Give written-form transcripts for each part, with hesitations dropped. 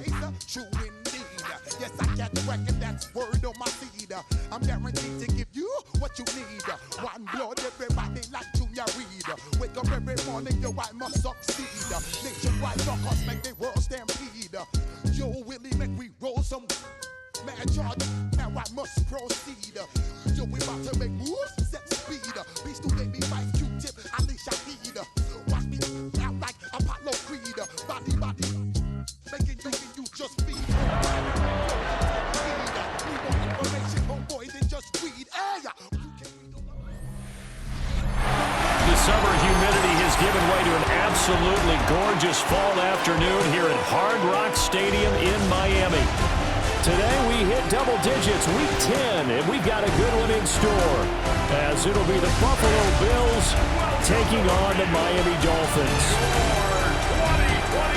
plays, true indeed. Yes, I got the record, that's word on my seed. I'm guaranteed to give you what you need. One blood, everybody like Junior Reed. Wake up every morning, yo, I must succeed. Nationwide knockouts make the world stampede. Yo, Willie, make we roll some mad charge. Now I must proceed. Yo, we about to make moves, set speed. Beast to make me fight Q-tip, I leash I heed. Watch me out like Apollo Creed. Body, making you just feed. Need more information, homeboy, than just weed. The summer humidity has given way to an absolutely gorgeous fall afternoon here at Hard Rock Stadium in Miami. Today we hit double digits, week 10, and we've got a good one in store, as it'll be the Buffalo Bills taking on the Miami Dolphins.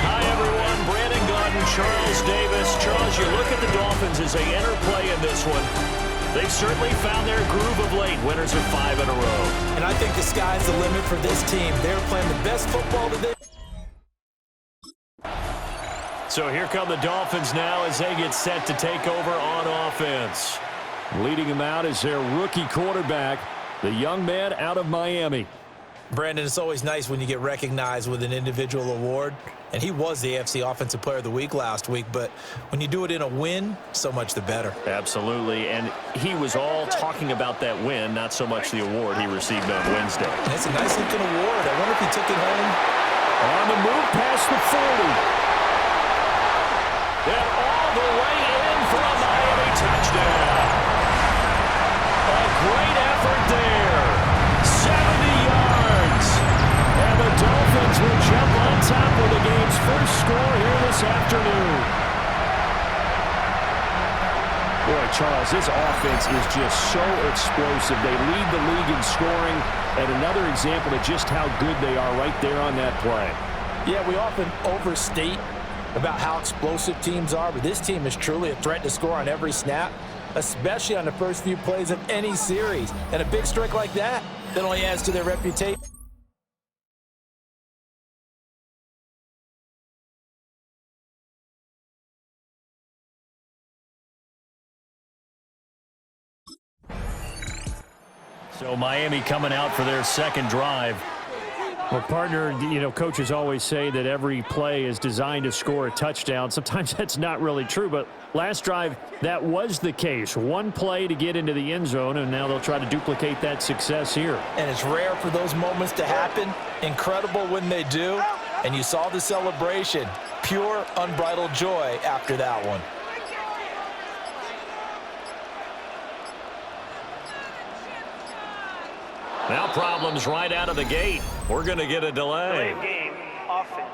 Hi, everyone. Brandon Gordon, Charles Davis. Charles, you look at the Dolphins as they enter play in this one. They've certainly found their groove of late. Winners of 5 in a row. And I think the sky's the limit for this team. They're playing the best football today. So here come the Dolphins now as they get set to take over on offense. Leading them out is their rookie quarterback, the young man out of Miami. Brandon, it's always nice when you get recognized with an individual award. And he was the AFC Offensive Player of the Week last week. But when you do it in a win, so much the better. Absolutely. And he was all talking about that win, not so much the award he received on Wednesday. And it's a nice-looking award. I wonder if he took it home. On the move past the 40. And all the way in for a Miami touchdown. A great effort there. 70 yards. And the Dolphins will jump on top of the game's first score here this afternoon. Boy, Charles, this offense is just so explosive. They lead the league in scoring, and another example of just how good they are right there on that play. Yeah, we often overstate about how explosive teams are, but this team is truly a threat to score on every snap, especially on the first few plays of any series. And a big strike like that only adds to their reputation. So Miami coming out for their second drive. Well, partner, coaches always say that every play is designed to score a touchdown. Sometimes that's not really true, but last drive, that was the case. One play to get into the end zone, and now they'll try to duplicate that success here. And it's rare for those moments to happen. Incredible when they do. And you saw the celebration. Pure, unbridled joy after that one. Now problems right out of the gate. We're going to get a delay. Game, offense.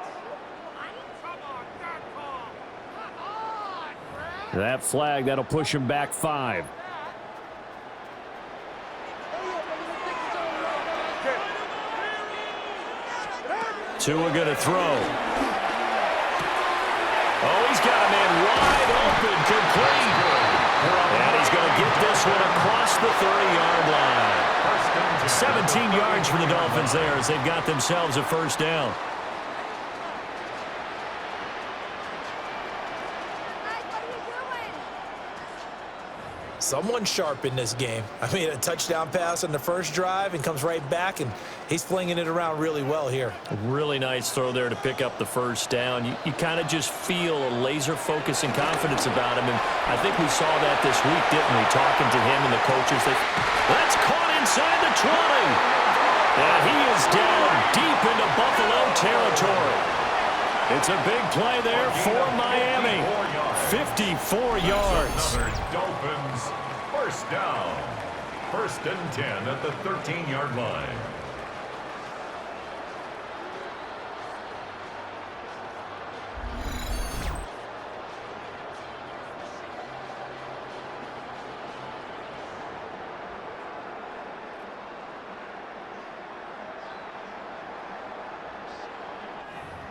That flag, that'll push him back 5. Tua going to throw. Oh, he's got a man wide open, complete. And he's going to get this one across the 30-yard line. 17 yards for the Dolphins there as they've got themselves a first down. Someone sharp in this game. I mean, a touchdown pass on the first drive and comes right back, and he's flinging it around really well here. Really nice throw there to pick up the first down. You kind of just feel a laser focus and confidence about him, and I think we saw that this week, didn't we? Talking to him and the coaches. That's caught inside the 20. And he is down deep into Buffalo territory. It's a big play there for Miami. 54 yards. Another Dolphins first down. 1st and 10 at the 13-yard line.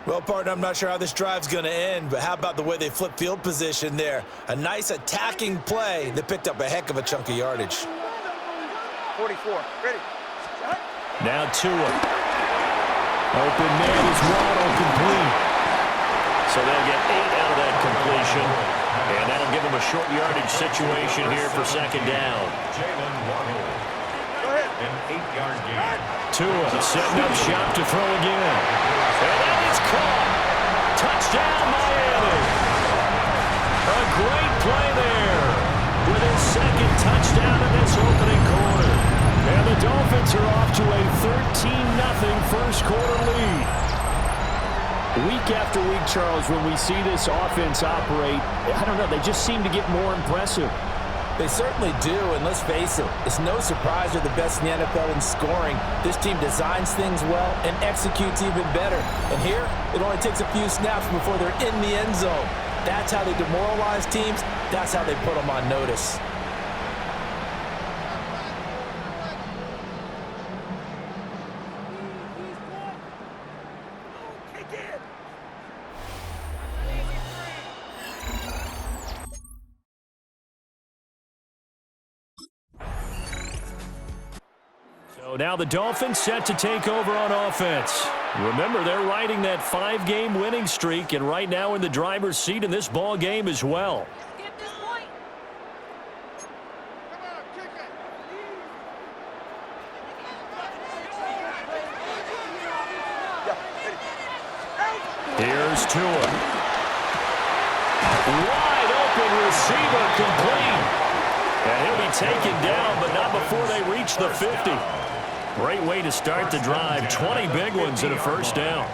Well, partner, I'm not sure how this drive's going to end, but how about the way they flip field position there? A nice attacking play that picked up a heck of a chunk of yardage. 44, ready. Now Tua. Open man is Waddle complete. So they'll get 8 out of that completion. And that'll give them a short yardage situation here for second down. An 8-yard gain. Tua setting up shop to throw again. And that is caught. Touchdown, Miami. A great play there with his second touchdown in this opening quarter. And the Dolphins are off to a 13-0 first quarter lead. Week after week, Charles, when we see this offense operate, I don't know, they just seem to get more impressive. They certainly do, and let's face it, it's no surprise they're the best in the NFL in scoring. This team designs things well and executes even better. And here, it only takes a few snaps before they're in the end zone. That's how they demoralize teams. That's how they put them on notice. So now the Dolphins set to take over on offense. Remember, they're riding that 5-game winning streak, and right now in the driver's seat in this ball game as well. Here's Tua. Wide open receiver complete. And he'll be taken down, but not before they reach the 50. Great way to start the drive. 20 big ones and a first down.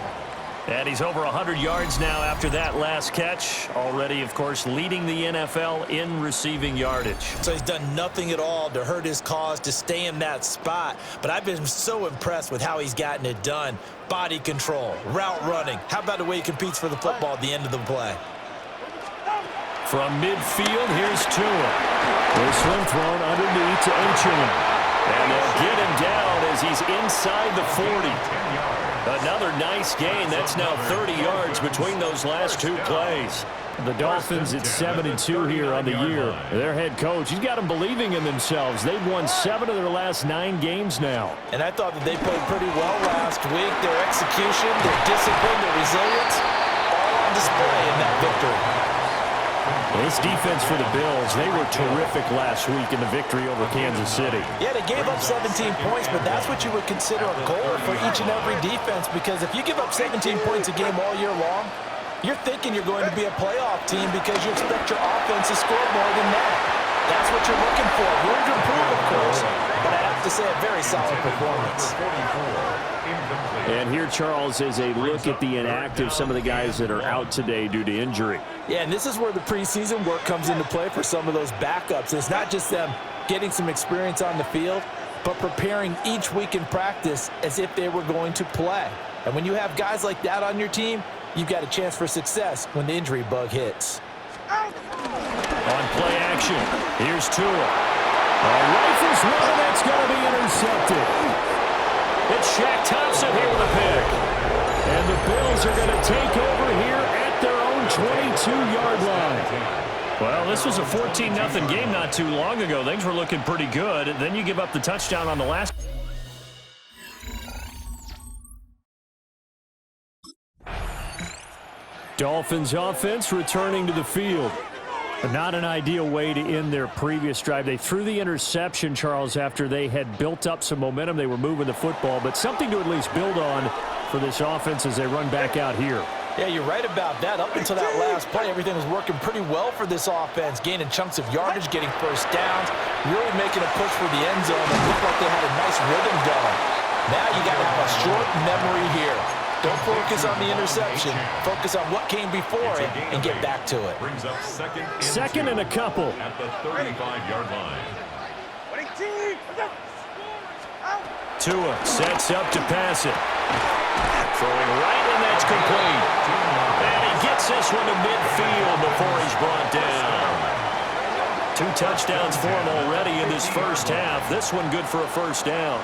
And he's over 100 yards now after that last catch. Already, of course, leading the NFL in receiving yardage. So he's done nothing at all to hurt his cause, to stay in that spot. But I've been so impressed with how he's gotten it done. Body control, route running. How about the way he competes for the football at the end of the play? From midfield, here's Tua. This one thrown underneath to Achane. And they'll get him down as he's inside the 40. Another nice gain. That's now 30 yards between those last two plays. The Dolphins at 7-2 here on the year. Their head coach, he's got them believing in themselves. They've won 7 of their last 9 games now. And I thought that they played pretty well last week. Their execution, their discipline, their resilience, all on display in that victory. This defense for the Bills, they were terrific last week in the victory over Kansas City. Yeah, they gave up 17 points, but that's what you would consider a goal for each and every defense, because if you give up 17 points a game all year long, you're thinking you're going to be a playoff team because you expect your offense to score more than that. That's what you're looking for. Room to improve, of course, but I have to say a very solid performance. And here, Charles, is a look at the inactive, some of the guys that are out today due to injury. Yeah, and this is where the preseason work comes into play for some of those backups. It's not just them getting some experience on the field, but preparing each week in practice as if they were going to play. And when you have guys like that on your team, you've got a chance for success when the injury bug hits. On play action, here's Tua. Rifles one, and that's going to be intercepted. It's Shaq Thompson here with a pick. And the Bills are going to take over here at their own 22-yard line. Well, this was a 14-0 game not too long ago. Things were looking pretty good. And then you give up the touchdown on the last. Dolphins offense returning to the field. Not an ideal way to end their previous drive. They threw the interception, Charles, after they had built up some momentum. They were moving the football, but something to at least build on for this offense as they run back out here. Yeah, you're right about that. Up until that last play, everything was working pretty well for this offense, gaining chunks of yardage, getting first downs, really making a push for the end zone. It looked like they had a nice rhythm going. Now you got to have a short memory here. Don't focus on the interception. Focus on what came before it and get back to it. Brings up second and a couple. At the 35-yard line. Tua sets up to pass it. Throwing right, and that's complete. And he gets this one to midfield before he's brought down. 2 touchdowns for him already in this first half. This one good for a first down.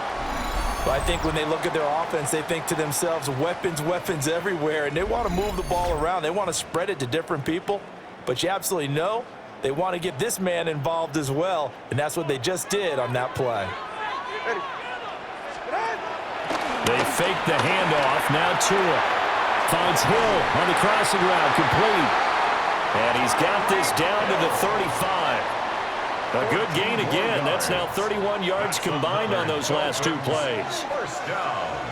But I think when they look at their offense, they think to themselves, weapons, weapons everywhere, and they want to move the ball around. They want to spread it to different people. But you absolutely know they want to get this man involved as well, and that's what they just did on that play. They fake the handoff. Now Tua Finds Hill on the crossing route, complete. And he's got this down to the 35. A good gain again. That's now 31 yards combined on those last two plays. First down.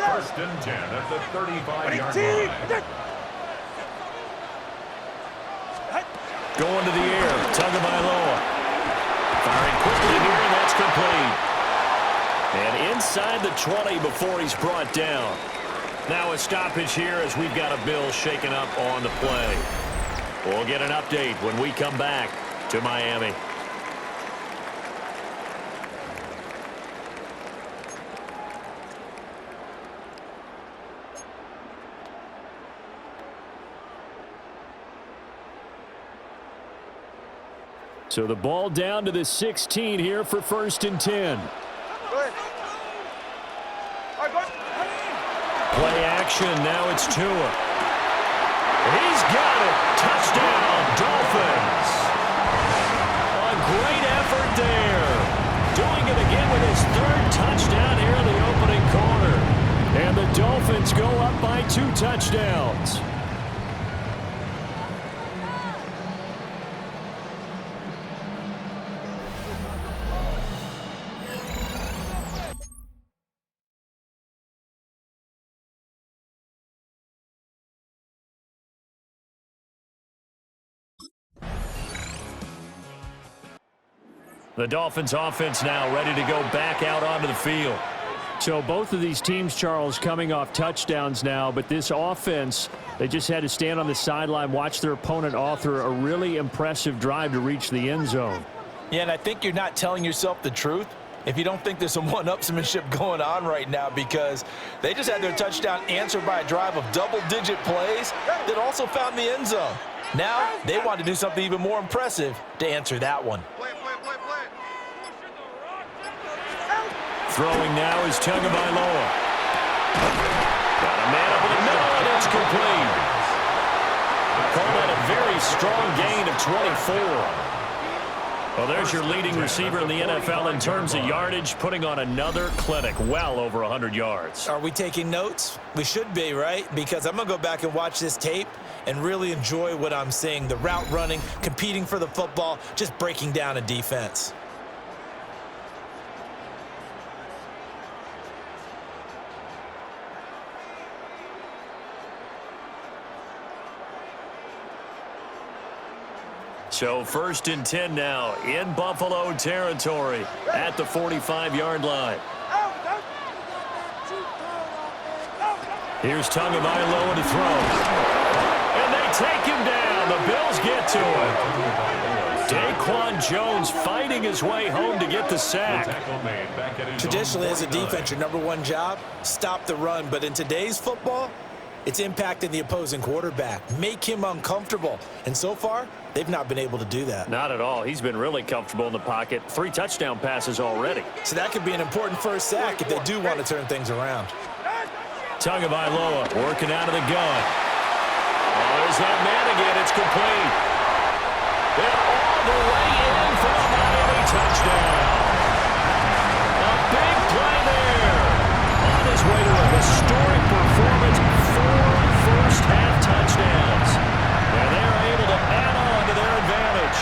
First and 10 at the 35-yard line. Going to the air, Tagovailoa. Firing quickly here, and that's complete. And inside the 20 before he's brought down. Now a stoppage here as we've got a Bill shaken up on the play. We'll get an update when we come back to Miami. So the ball down to the 16 here for first and 10. Play action, now it's Tua. He's got it. Touchdown, Dolphins. A great effort there. Doing it again with his third touchdown here in the opening quarter. And the Dolphins go up by 2 touchdowns. The Dolphins offense now ready to go back out onto the field. So both of these teams, Charles, coming off touchdowns now, but this offense, they just had to stand on the sideline, watch their opponent author a really impressive drive to reach the end zone. Yeah, and I think you're not telling yourself the truth if you don't think there's some one-upsmanship going on right now, because they just had their touchdown answered by a drive of double-digit plays that also found the end zone. Now they want to do something even more impressive to answer that one. Throwing now is Tagovailoa. Got a man up in the middle, and it's complete. Call that a very strong gain of 24. Well, there's your leading receiver in the NFL in terms of yardage, putting on another clinic, well over 100 yards. Are we taking notes? We should be, right? Because I'm going to go back and watch this tape and really enjoy what I'm seeing. The route running, competing for the football, just breaking down a defense. So first and 10 now in Buffalo territory at the 45-yard line. Here's Tagovailoa to throw. And they take him down. The Bills get to him. Daquan Jones fighting his way home to get the sack. Traditionally, as a defense, your number one job, stop the run. But in today's football, it's impacting the opposing quarterback, make him uncomfortable. And so far, they've not been able to do that. Not at all. He's been really comfortable in the pocket. 3 touchdown passes already. So that could be an important first sack if they do want to turn things around. Tagovailoa working out of the gun. Oh, there's that man again. It's complete. And all the way in for a Miami touchdown. A big play there. On his way to a historic performance. 4 first-half touchdowns. And they're able to add on to their advantage.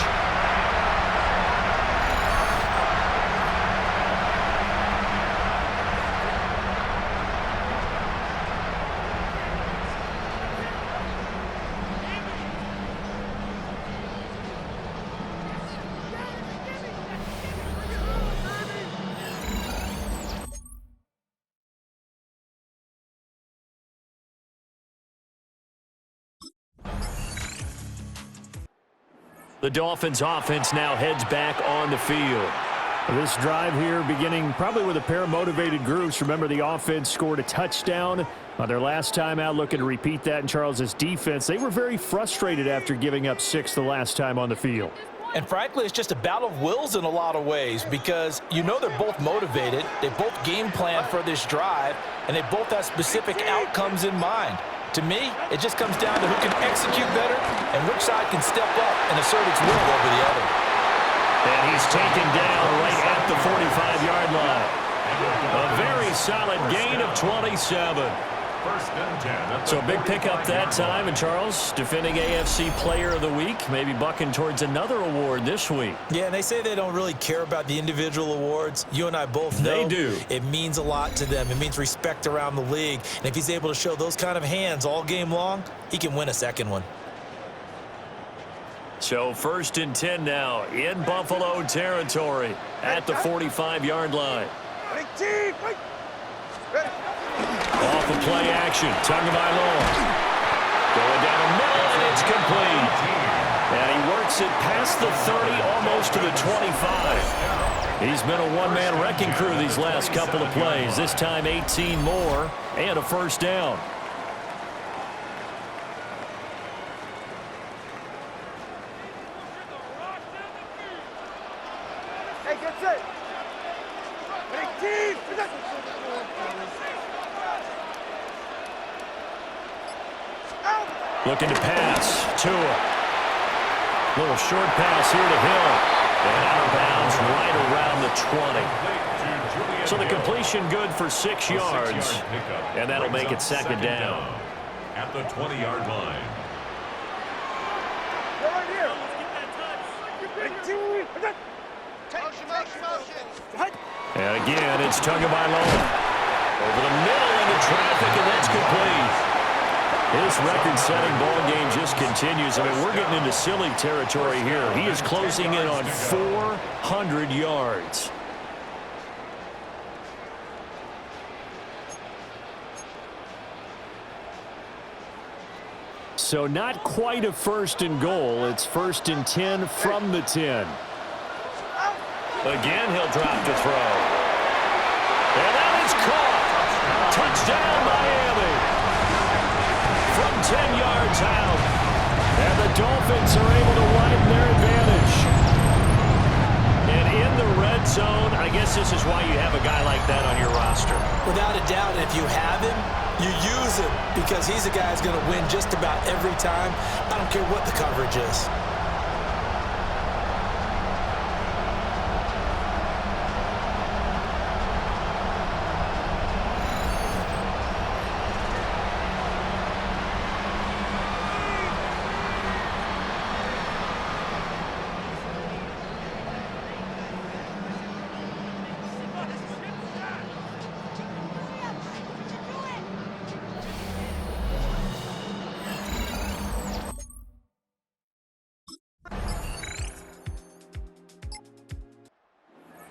The Dolphins offense now heads back on the field. This drive here beginning probably with a pair of motivated groups. Remember, the offense scored a touchdown on their last time out, looking to repeat that in Charles's defense. They were very frustrated after giving up 6 the last time on the field. And frankly, it's just a battle of wills in a lot of ways, because you know they're both motivated, they both game plan for this drive, and they both have specific outcomes in mind. To me, it just comes down to who can execute better and which side can step up and assert its will over the other. And he's taken down right at the 45-yard line. A very solid gain of 27. First and 10 at the So a big pickup 45 that yard time. line. And Charles, defending AFC Player of the Week, maybe bucking towards another award this week. Yeah, and they say they don't really care about the individual awards. You and I both know They do. It means a lot to them. It means respect around the league. And if he's able to show those kind of hands all game long, he can win a second one. So first and 10 now in Buffalo territory at the 45-yard line. Off the play action, Tagovailoa going down the middle, and it's complete. And he works it past the 30, almost to the 25. He's been a one-man wrecking crew these last couple of plays. This time 18 more and a first down. Hey, get set. 18. Looking to pass. Tua. Little short pass here to Hill. And out of bounds right around the 20. So the completion good for 6 yards. And that'll make it second down. At the 20-yard line. Right here. 18. And again, it's Tagovailoa. Over the middle into traffic, and that's complete. His record-setting ball game just continues. I mean, we're getting into silly territory here. He is closing in on 400 yards. So not quite a first and goal. It's first and 10 from the 10. Again, he'll drop to throw. And that is caught. Touchdown, Miami. From 10 yards out. And the Dolphins are able to widen their advantage. And in the red zone, I guess this is why you have a guy like that on your roster. Without a doubt, if you have him, you use him because he's a guy who's going to win just about every time. I don't care what the coverage is.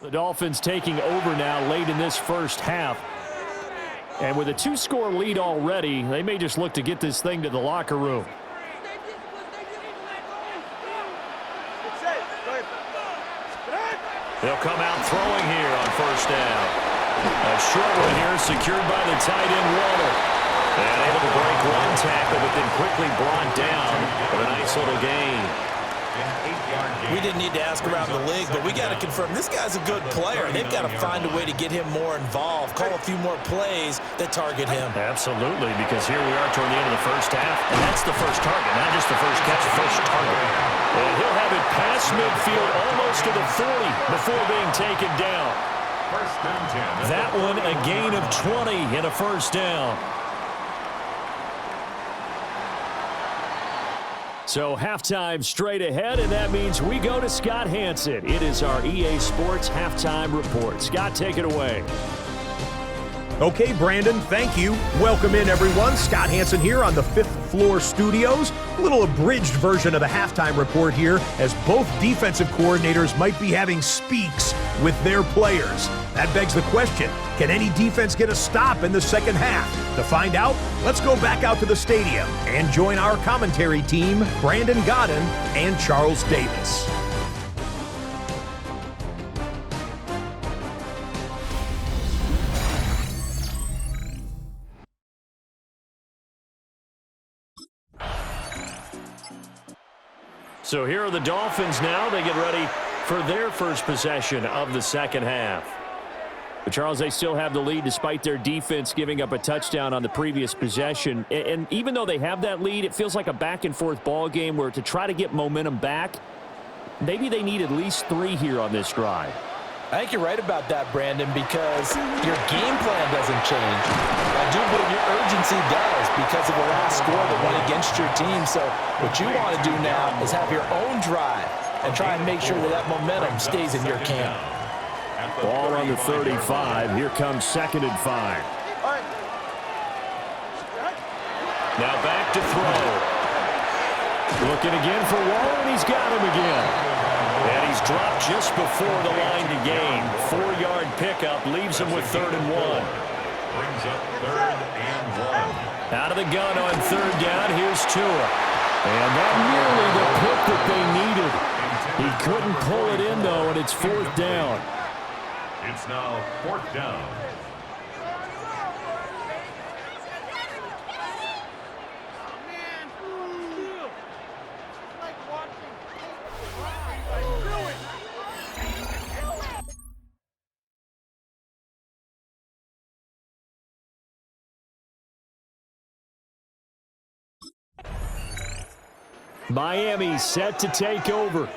The Dolphins taking over now late in this first half. And with a 2-score lead already, they may just look to get this thing to the locker room. They'll come out throwing here on first down. A short one here secured by the tight end Waller. And able to break one tackle, but then quickly brought down with a nice little gain. We didn't need to ask around the league, but we got to confirm this guy's a good player. They've got to find a way to get him more involved, call a few more plays that target him. Absolutely, because here we are toward the end of the first half, and that's the first target, not just the first catch, first target. And he'll have it past midfield almost to the 40 before being taken down. First and 10. That one a gain of 20 and a first down. So halftime straight ahead, and that means we go to Scott Hansen. It is our EA Sports Halftime Report. Scott, take it away. Okay, Brandon, thank you. Welcome in, everyone. Scott Hansen here on the 5th floor studios. A little abridged version of the halftime report here, as both defensive coordinators might be having speaks with their players. That begs the question, can any defense get a stop in the second half? To find out, let's go back out to the stadium and join our commentary team, Brandon Godden and Charles Davis. So here are the Dolphins now. They get ready for their first possession of the second half. But Charles, they still have the lead despite their defense giving up a touchdown on the previous possession. And even though they have that lead, it feels like a back-and-forth ball game where to try to get momentum back, maybe they need at least 3 here on this drive. I think you're right about that, Brandon, because your game plan doesn't change. I do believe your urgency does because of the last score that went against your team. So what you want to do now is have your own drive and try and make sure that that momentum stays in your camp. Ball on the 35. Here comes 2nd and 5. Now back to throw. Looking again for Waller, and he's got him again. And he's dropped just before the line to gain. 4-yard pickup leaves him with 3rd and 1. Brings up 3rd and 1. Out of the gun on 3rd down. Here's Tua. And that nearly the pick that they needed. He couldn't pull it in, though, and it's 4th down. It's now 4th down. Miami set to take over.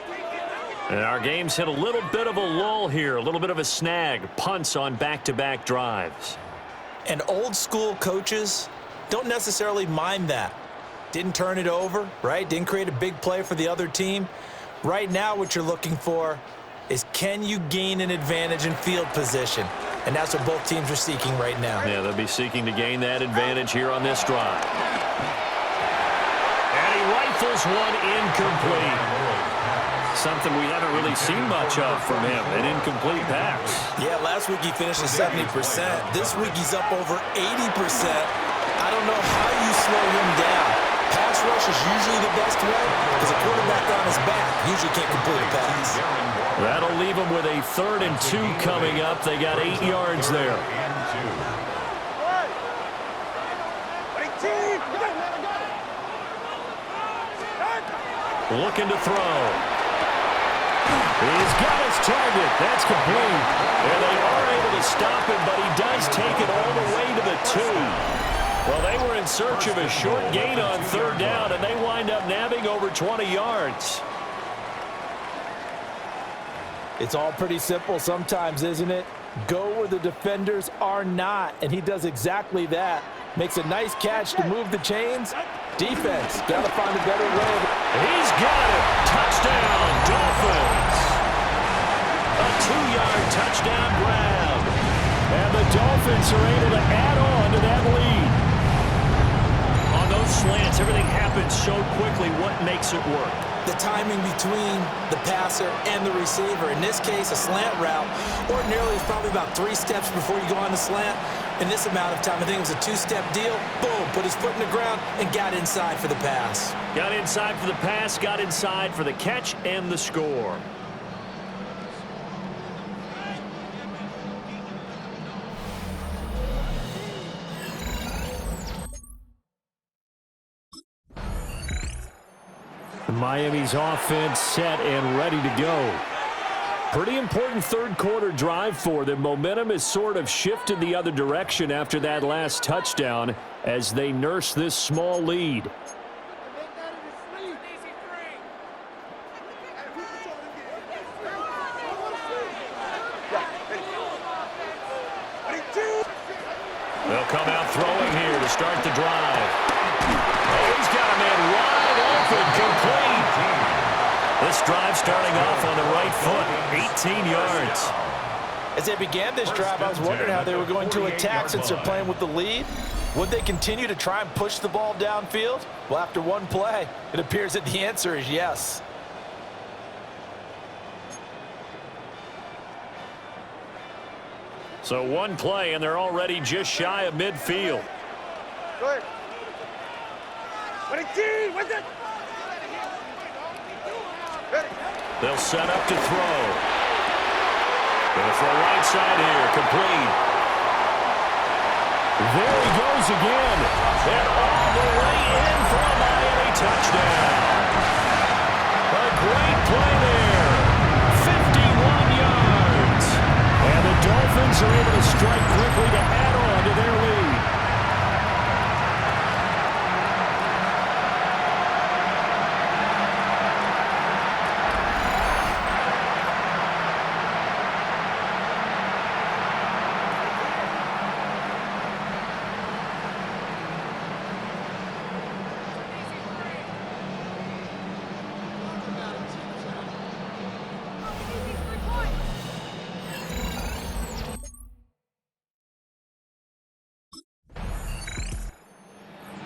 And our game's hit a little bit of a lull here, a little bit of a snag. Punts on back-to-back drives. And old school coaches don't necessarily mind that. Didn't turn it over, right? Didn't create a big play for the other team. Right now what you're looking for is, can you gain an advantage in field position? And that's what both teams are seeking right now. Yeah, they'll be seeking to gain that advantage here on this drive. Rifles one incomplete. Something we haven't really seen much of from him, an incomplete pass. Yeah, last week he finished at 70%. This week he's up over 80%. I don't know how you slow him down. Pass rush is usually the best way because a quarterback on his back usually can't complete a pass. That'll leave him with a 3rd and 2 coming up. They got 8 yards there. Looking to throw. He's got his target. That's complete. And they are able to stop him, but he does take it all the way to the 2. Well, they were in search of a short gain on 3rd down, and they wind up nabbing over 20 yards. It's all pretty simple sometimes, isn't it? Go where the defenders are not, and he does exactly that. Makes a nice catch to move the chains. Defense, got to find a better way. He's got it. Touchdown, Dolphins. A 2-yard touchdown grab. And the Dolphins are able to add on to that lead. On those slants, everything happens so quickly. What makes it work? The timing between the passer and the receiver. In this case, a slant route. Ordinarily, it's probably about 3 steps before you go on the slant. In this amount of time, I think it was a 2-step deal. Boom, put his foot in the ground and got inside for the pass. Got inside for the pass, got inside for the catch and the score. Miami's offense set and ready to go. Pretty important 3rd quarter drive for them. Momentum has sort of shifted the other direction after that last touchdown as they nurse this small lead. They'll come out throwing here to start the drive. Oh, he's got a man wide open, complete. This drive starting off on the right foot, 18 yards. As they began this drive, I was wondering how they were going to attack since they're playing with the lead. Would they continue to try and push the ball downfield? Well, after one play, it appears that the answer is yes. So one play, and they're already just shy of midfield. Good. What's it? They'll set up to throw. Going to throw right side here, complete. There he goes again. And all the way in for a Miami touchdown. A great play there. 51 yards. And the Dolphins are able to strike quickly to add on to their lead.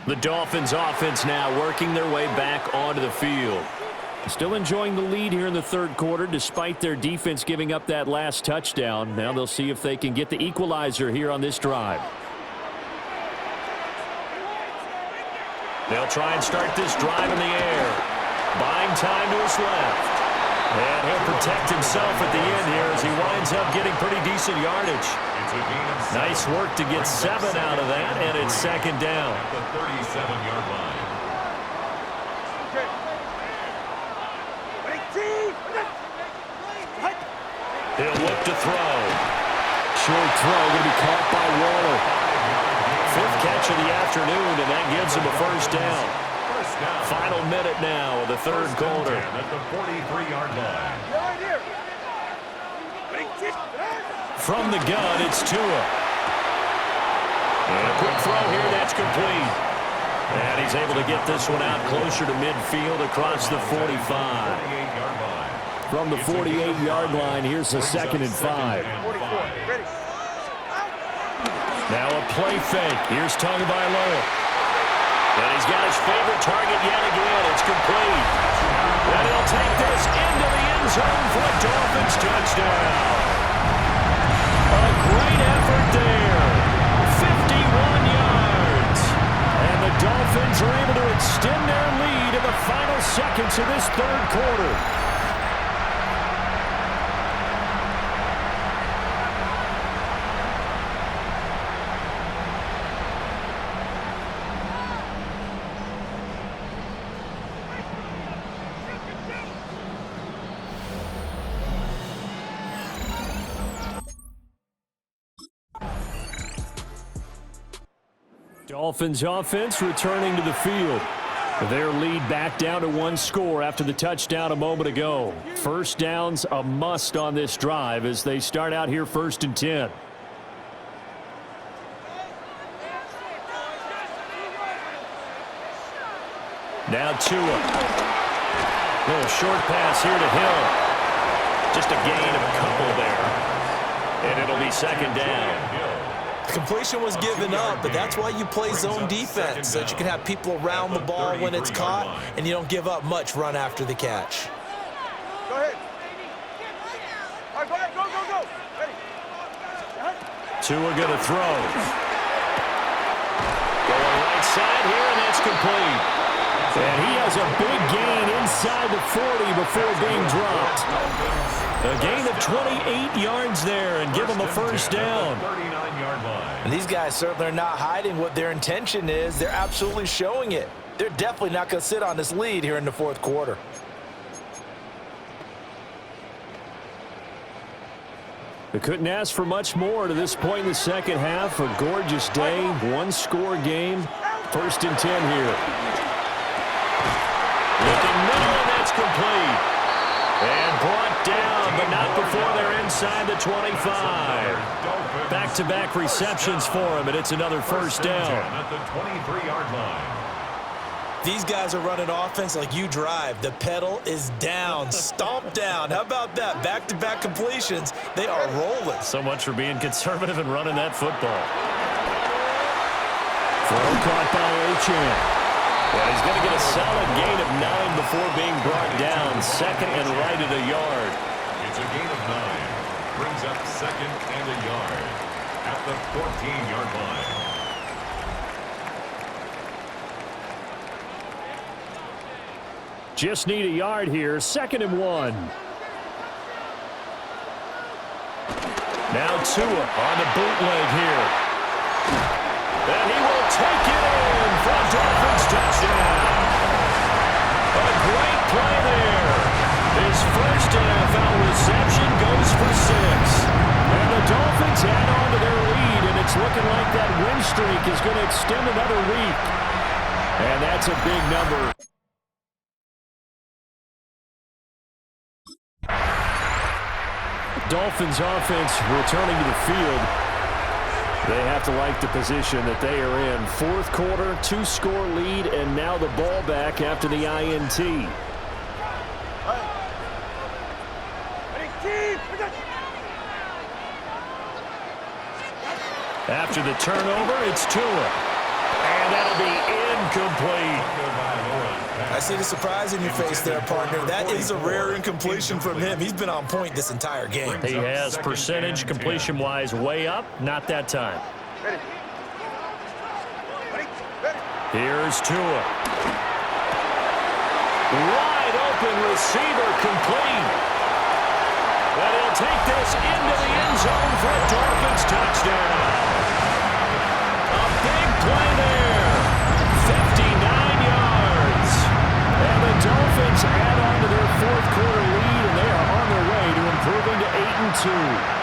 The Dolphins offense now working their way back onto the field. Still enjoying the lead here in the third quarter despite their defense giving up that last touchdown. Now they'll see if they can get the equalizer here on this drive. They'll try and start this drive in the air. Buying time to his left. And he'll protect himself at the end here as he winds up getting pretty decent yardage. Nice work to get 7 out of that, and it's second down. The 37-yard line. He'll look to throw. Short throw going to be caught by Waller. 5th catch of the afternoon, and that gives him a first down. Final minute now of the third quarter. At the 43-yard line. From the gun, it's Tua. And a quick throw here, that's complete. And he's able to get this one out closer to midfield across the 45. From the 48-yard line, here's the 2nd and 5. Now a play fake. Here's Tagovailoa. And he's got his favorite target yet again. It's complete. And he'll take this into the end zone for a Dolphins touchdown. A great effort there. 51 yards. And the Dolphins are able to extend their lead in the final seconds of this third quarter. Dolphins offense returning to the field. Their lead back down to 1 score after the touchdown a moment ago. First down's a must on this drive as they start out here 1st and 10. Now Tua. Little short pass here to Hill. Just a gain of a couple there. And it'll be second down. Completion was given up, but that's why you play zone defense, so that you can have people around the ball when it's caught, and you don't give up much run after the catch. Go ahead. All right, go ahead. Go. Ready. Tua going to throw. Going right side here, and that's complete. And he has a big gain inside the 40 before being dropped. A gain of 28 yards there and give him a first down. And these guys certainly are not hiding what their intention is. They're absolutely showing it. They're definitely not going to sit on this lead here in the fourth quarter. They couldn't ask for much more to this point in the second half. A gorgeous day, 1-score game. 1st and 10 here. Looking middle, and that's complete. And brought down, but not before they're inside the 25. Back-to-back receptions for him, and it's another first down. At the 23-yard line. These guys are running offense like you drive. The pedal is down, stomped down. How about that? Back-to-back completions. They are rolling. So much for being conservative and running that football. Throw caught by Achane. Well, he's going to get a solid gain of 9 before being brought down. 2nd and right at a yard. It's a gain of 9. Brings up 2nd and a yard at the 14-yard line. Just need a yard here. 2nd and 1. Now Tua on the bootleg here. And he will take it in for a Dolphins touchdown. A great play there. His first NFL reception goes for 6. And the Dolphins add on to their lead, and it's looking like that win streak is going to extend another week. And that's a big number. Dolphins offense returning to the field. They have to like the position that they are in. 4th quarter, 2-score lead, and now the ball back after the INT. After the turnover, it's Tua. And And that'll be incomplete. I see the surprise in your face there, partner. That is a rare incompletion from him. He's been on point this entire game. He has percentage completion-wise way up. Not that time. Here's Tua. Wide open receiver complete. And he'll take this into the end zone for a Dolphins touchdown. A big play there. 59 yards. And the Dolphins add on to their fourth quarter lead, and they are on their way to improving to 8-2.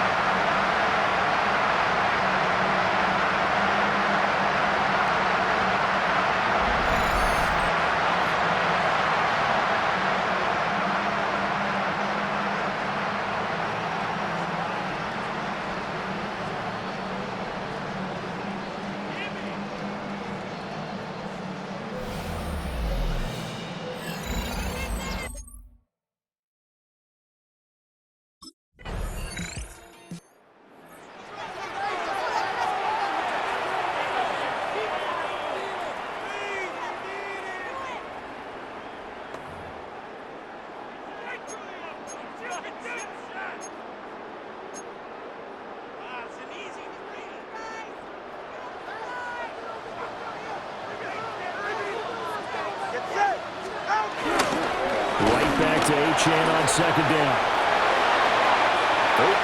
Chan on second down.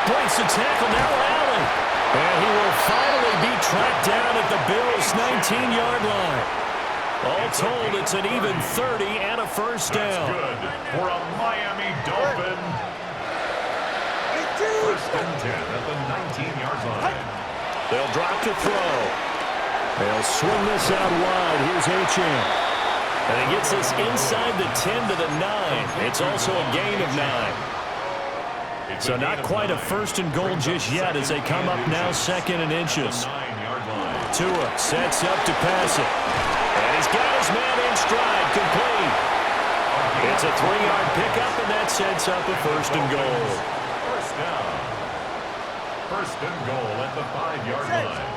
Breaks the tackle, now Allen. And he will finally be tracked down at the Bills' 19-yard line. All told, it's an even 30 and a first down. That's good for a Miami Dolphin. First and 10 at the 19-yard line. They'll drop to throw. They'll swing this out wide. Here's Chan. And he gets this inside the 10 to the 9. It's also a gain of 9. So not quite a first and goal just yet as they come up now second and inches. Tua sets up to pass it. And he's got his man in stride, complete. It's a 3-yard pickup, and that sets up a first and goal. First down. First and goal at the 5-yard line.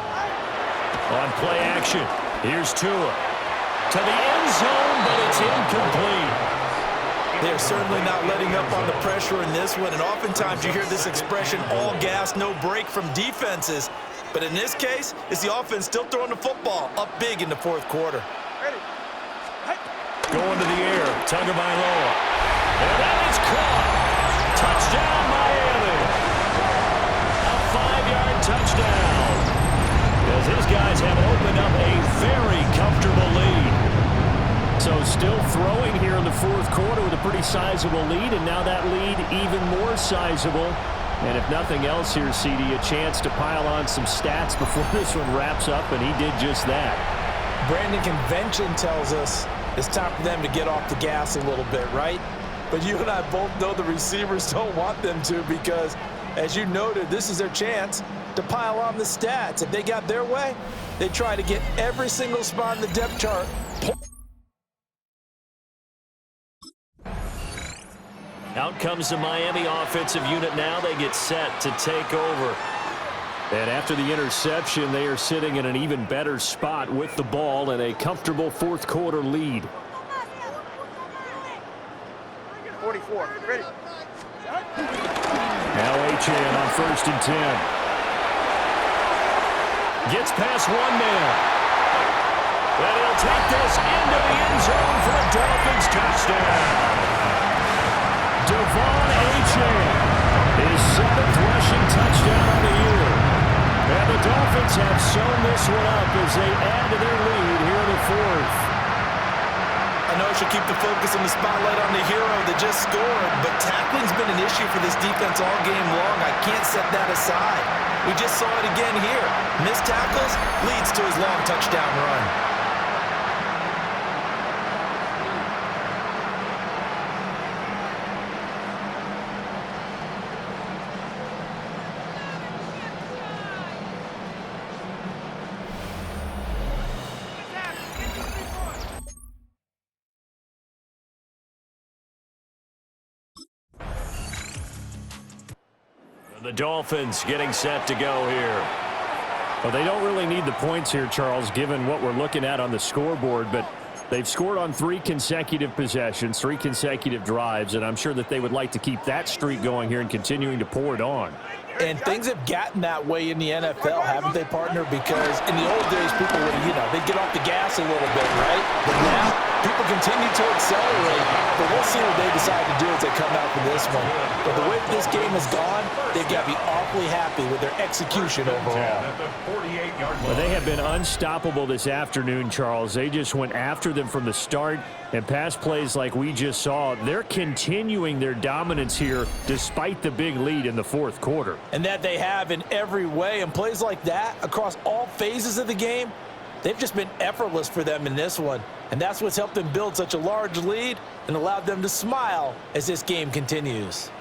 On play action, here's Tua. To the end zone, but it's incomplete. They're certainly not letting up on the pressure in this one, and oftentimes you hear this expression, all gas, no break from defenses. But in this case, it's the offense still throwing the football up big in the fourth quarter. Going to the air, Tagovailoa. And that is caught. Touchdown, Miami. A 5-yard touchdown. As his guys have opened up a very comfortable lead. So still throwing here in the fourth quarter with a pretty sizable lead, and now that lead even more sizable. And if nothing else here, CD, a chance to pile on some stats before this one wraps up, and he did just that. Brandon, convention tells us it's time for them to get off the gas a little bit, right? But you and I both know the receivers don't want them to because, as you noted, this is their chance to pile on the stats. If they got their way, they try to get every single spot in the depth chart. Out comes the Miami offensive unit now. They get set to take over. And after the interception, they are sitting in an even better spot with the ball and a comfortable fourth quarter lead. 44, ready. Now Chan on first and 10. Gets past one man. And he'll take this into the end zone for a Dolphins touchdown. Chan, his 7th rushing touchdown of the year. And the Dolphins have sewn this one up as they add to their lead here in the fourth. I know it should keep the focus and the spotlight on the hero that just scored, but tackling's been an issue for this defense all game long. I can't set that aside. We just saw it again here. Missed tackles leads to his long touchdown run. The Dolphins getting set to go here. Well, they don't really need the points here, Charles, given what we're looking at on the scoreboard, but they've scored on 3 consecutive possessions, 3 consecutive drives, and I'm sure that they would like to keep that streak going here and continuing to pour it on. And things have gotten that way in the NFL, haven't they, partner? Because in the old days, people would, they'd get off the gas a little bit, right? But now, people continue to accelerate. But we'll see what they decide to do as they come out for this one. But the way this game has gone, they've got to be awfully happy with their execution overall. Well, they have been unstoppable this afternoon, Charles. They just went after them from the start, and pass plays like we just saw, they're continuing their dominance here despite the big lead in the fourth quarter. And that they have in every way. And plays like that across all phases of the game, they've just been effortless for them in this one. And that's what's helped them build such a large lead and allowed them to smile as this game continues.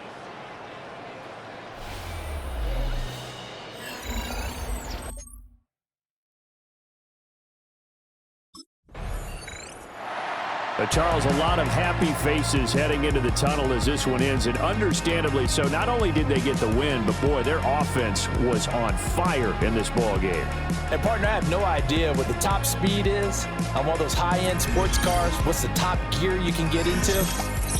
Charles, a lot of happy faces heading into the tunnel as this one ends, and understandably so. Not only did they get the win, but, boy, their offense was on fire in this ball game. And, partner, I have no idea what the top speed is on one of those high-end sports cars. What's the top gear you can get into?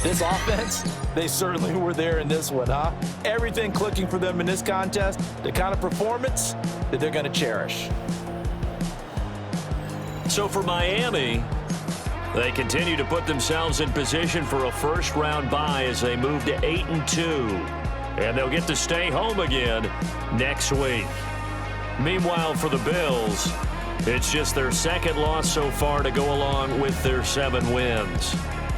This offense, they certainly were there in this one, huh? Everything clicking for them in this contest, the kind of performance that they're going to cherish. So for Miami, they continue to put themselves in position for a first-round bye as they move to 8-2. And they'll get to stay home again next week. Meanwhile, for the Bills, it's just their second loss so far to go along with their 7 wins.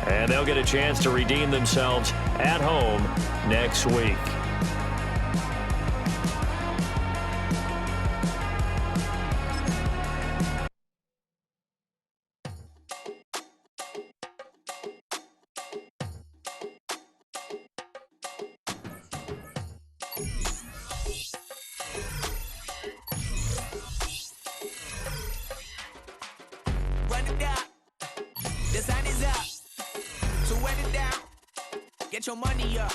And they'll get a chance to redeem themselves at home next week. Get your money up.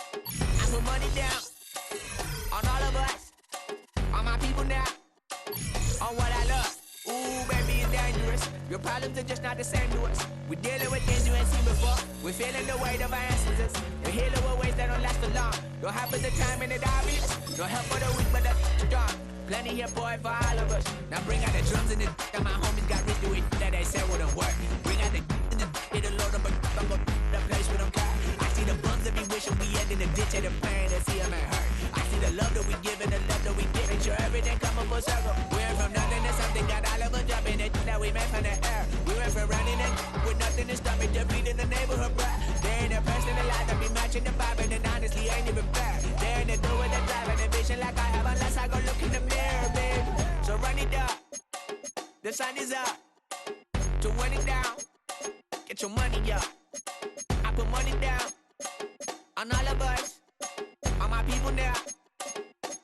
I put money down on all of us, on my people now, on what I love. Ooh, baby, it's dangerous. Your problems are just not the same to us. We're dealing with things you ain't seen before. We're feeling the weight of our ancestors. We're healing with ways that don't last long. Don't happen the time and it obvious. No help for the weak, but the strong. Plenty here, boy, for all of us. Now bring out the drums and the and my homies got rich to it that they said wouldn't work. Bring out the and the it'll load up, but I'm gonna the place with them car. I see the bums that be wishing we end in the ditch of the pain and see them ain't hurt. I see the love that we give and the love that we give. Make sure everything come up full circle. We're from nothing to something, got all of us jumping it that we made from the air. We went from running and with nothing to stop it, just beat in the neighborhood, bruh. They ain't the person alive that be matching the vibe, and honestly ain't even fair. They ain't the do with the drive and the vision like I have unless I go look in the mirror, babe. So run it up, the sun is up. To run it down, get your money up. I put money down on all of us, on my people now,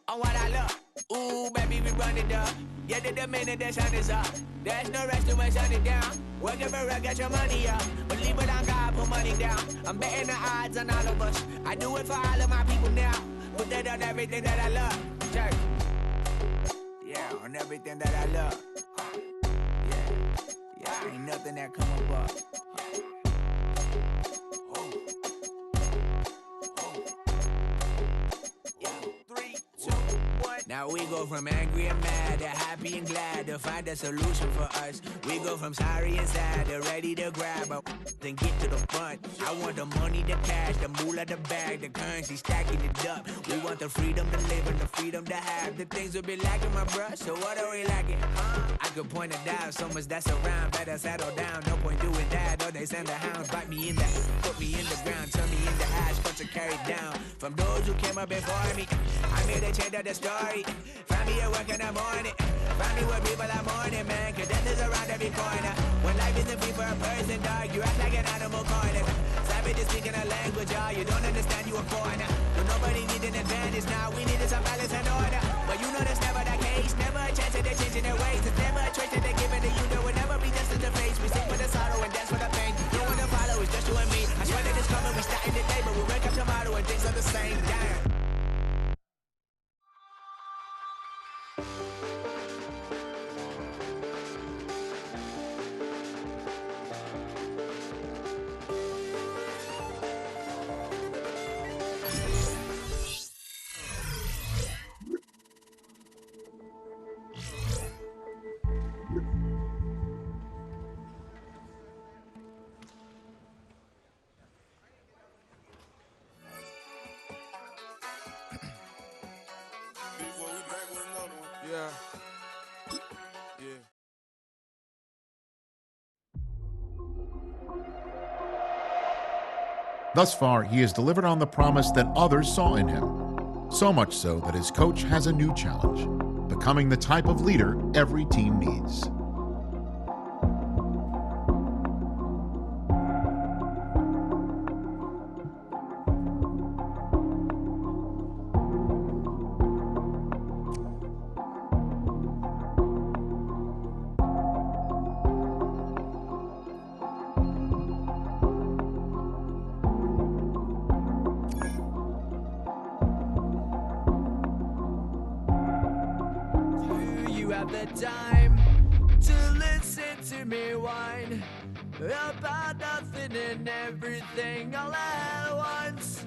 on what I love. Ooh, baby, we run it up. Yeah, the minute the sun is up, there's no rest to shut it down. Working for real, get your money up. Believe it on God, put money down. I'm betting the odds on all of us. I do it for all of my people now. Put that on everything that I love. Church. Yeah, on everything that I love. Yeah, ain't nothing that come above. Now we go from angry and mad to happy and glad to find a solution for us. We go from sorry and sad to ready to grab up and get to the front. I want the money, the cash, the moolah, the bag, the currency, stacking it up. We want the freedom to live and the freedom to have. The things will be lacking, my bruh, so what are we lacking? I could point it out, so much that's around. Better settle down, no point doing that. Or they send the hounds, bite me in the, put me in the ground, turn me into ash, but to carry down. From those who came up before me, I made a change of the story. Find me at work in the morning. Find me where people are mourning, man. Cause death is around every corner. When life isn't free for a person, dog, you act like an animal corner. Savage is speaking a language, y'all. You don't understand, you a foreigner. But nobody needs an advantage now. We needed some balance and order. But you know that's never the case. Never a chance that they're changing their ways. It's never a choice that they're giving to you. There will never be just in the face. We sing for the sorrow and dance for the pain. No one to follow, it's just you and me. I swear that it's coming. We starting today, but we wake up tomorrow and things are the same. Damn. Thus far, he has delivered on the promise that others saw in him. So much so that his coach has a new challenge: becoming the type of leader every team needs. The time to listen to me whine about nothing and everything all at once.